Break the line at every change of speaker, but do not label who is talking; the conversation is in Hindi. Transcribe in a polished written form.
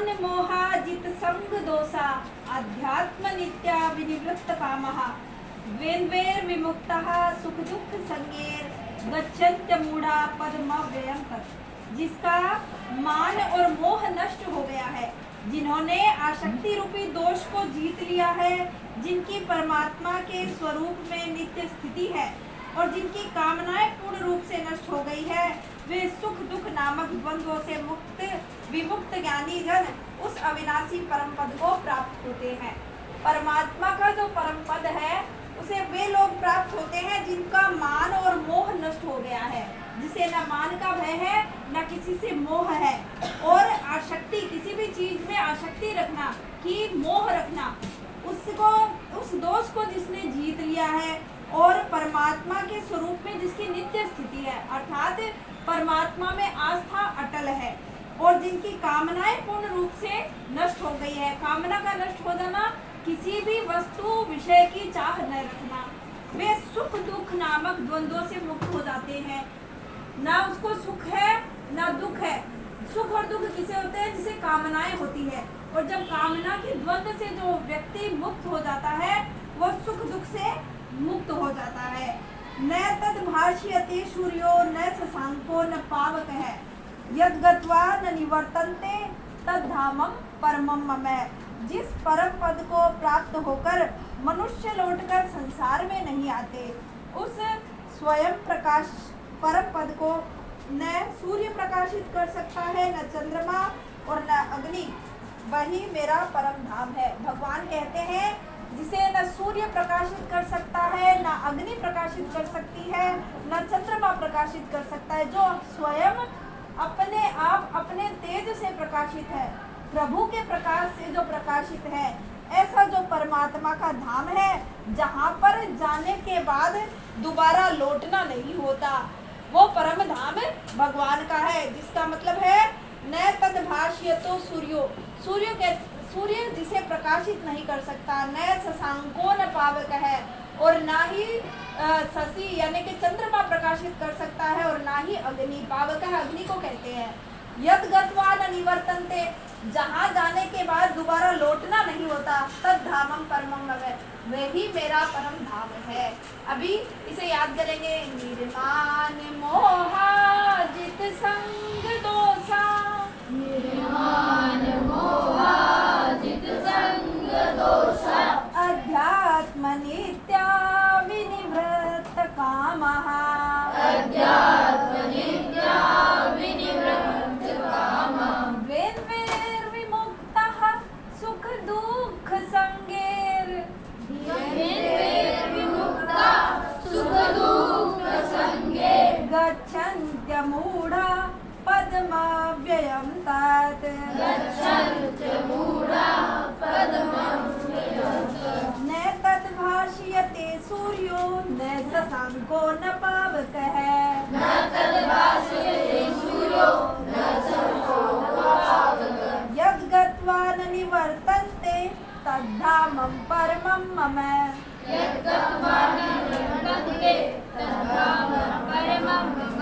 मान मोहाजित संग दोषा अध्यात्म नित्या विनिवृत्त कामः द्वेन्द्वैर विमुक्तः सुख दुख संगेर गच्छन्त्य मूढ़ा पदमव्ययम् तत्। जिसका मान और मोह नष्ट हो गया है, जिन्होंने आसक्ति रूपी दोष को जीत लिया है, जिनकी परमात्मा के स्वरूप में नित्य स्थिति है और जिनकी कामनाएं पूर्ण रूप से नष्ट हो गई है, वे सुख दुख नामक द्वंद्वों से मुक्त विमुक्त ज्ञानी जन उस अविनाशी परम पद को प्राप्त होते हैं। परमात्मा का जो परम पद है उसे वे लोग प्राप्त होते हैं जिनका मान और मोह नष्ट हो गया है, जिसे न मान का भय है न किसी से मोह है। और आसक्ति, किसी भी चीज में आसक्ति रखना कि मोह रखना, उसको उस दोष को जिसने जीत लिया है और परमात्मा के स्वरूप में जिसकी नित्य स्थिति है, अर्थात परमात्मा में आस्था अटल है और जिनकी कामनाएं पूर्ण रूप से नष्ट हो गई है। कामना का नष्ट हो जाना, किसी भी वस्तु विषय की चाह न रखना, वे सुख दुख नामक द्वंद्वों से मुक्त हो जाते हैं। ना उसको सुख है ना दुख है। सुख और दुख किसे होते हैं? जिसे कामनाएं होती है। और जब कामना के द्वंद्व से जो व्यक्ति मुक्त हो जाता है, वो सुख दुख से मुक्त हो जाता है। न तद भाष्यते सूर्यो न शशांको न पावक है, यद गत्वा न निवर्तन्ते तद धामम परमम मम। जिस परम पद को प्राप्त होकर मनुष्य लौटकर संसार में नहीं आते, उस स्वयं प्रकाश परम पद को न सूर्य प्रकाशित कर सकता है, न चंद्रमा और न अग्नि, वही मेरा परम धाम है। भगवान कहते हैं जिसे न सूर्य प्रकाशित कर सकता है, न अग्नि प्रकाशित कर सकती है, न चंद्रमा प्रकाशित कर सकता है, जो स्वयं अपने आप अपने तेज से प्रकाशित है, प्रभु के प्रकाश से जो प्रकाशित है, ऐसा जो परमात्मा का धाम है, जहाँ पर जाने के बाद दोबारा लौटना नहीं होता, वो परम धाम भगवान का है। जिसका मतलब है न तद भाष्यतो सूर्यो, सूर्य जिसे प्रकाशित नहीं कर सकता, न शशांको न पावक है, और ना ही शशि यानी कि चंद्रमा प्रकाशित कर सकता है, और ना ही अग्नि, पावक है अग्नि को कहते हैं। यद गत्वा न निवर्तन्ते, जहाँ जाने के बाद दोबारा लौटना नहीं होता, तद धामम परमम मम, वही मेरा परम धाम है। अभी इसे याद करेंगे। निर्माण मोहाजित संग दोषा,
निर्माण मोहाजित संग दोषा,
अध्यात्म नित्या विनिवृत्त कामः,
अध्यात्म नित्या विनिवृत्त कामः,
द्वेन्द्वैर्विमुक्तः सुख दुख संगैर्,
द्वेन्द्वैर्विमुक्ता सुख दुख संगे,
गच्छन्त्य मूढ़ा पदमव्ययम् तत्,
गच्छन्त्य मूढ़ा पदमव्ययम् तत्।
न तद् भाष्यते सूर्यो न शशांको न पावकः,
न तद् भाष्यते सूर्यो न शशांको न पावकः,
यद् गत्वा न निवर्तन्ते तद्धामं परमं मम।
यद् गत्वा न निवर्तन्ते तद्धामं परमं मम।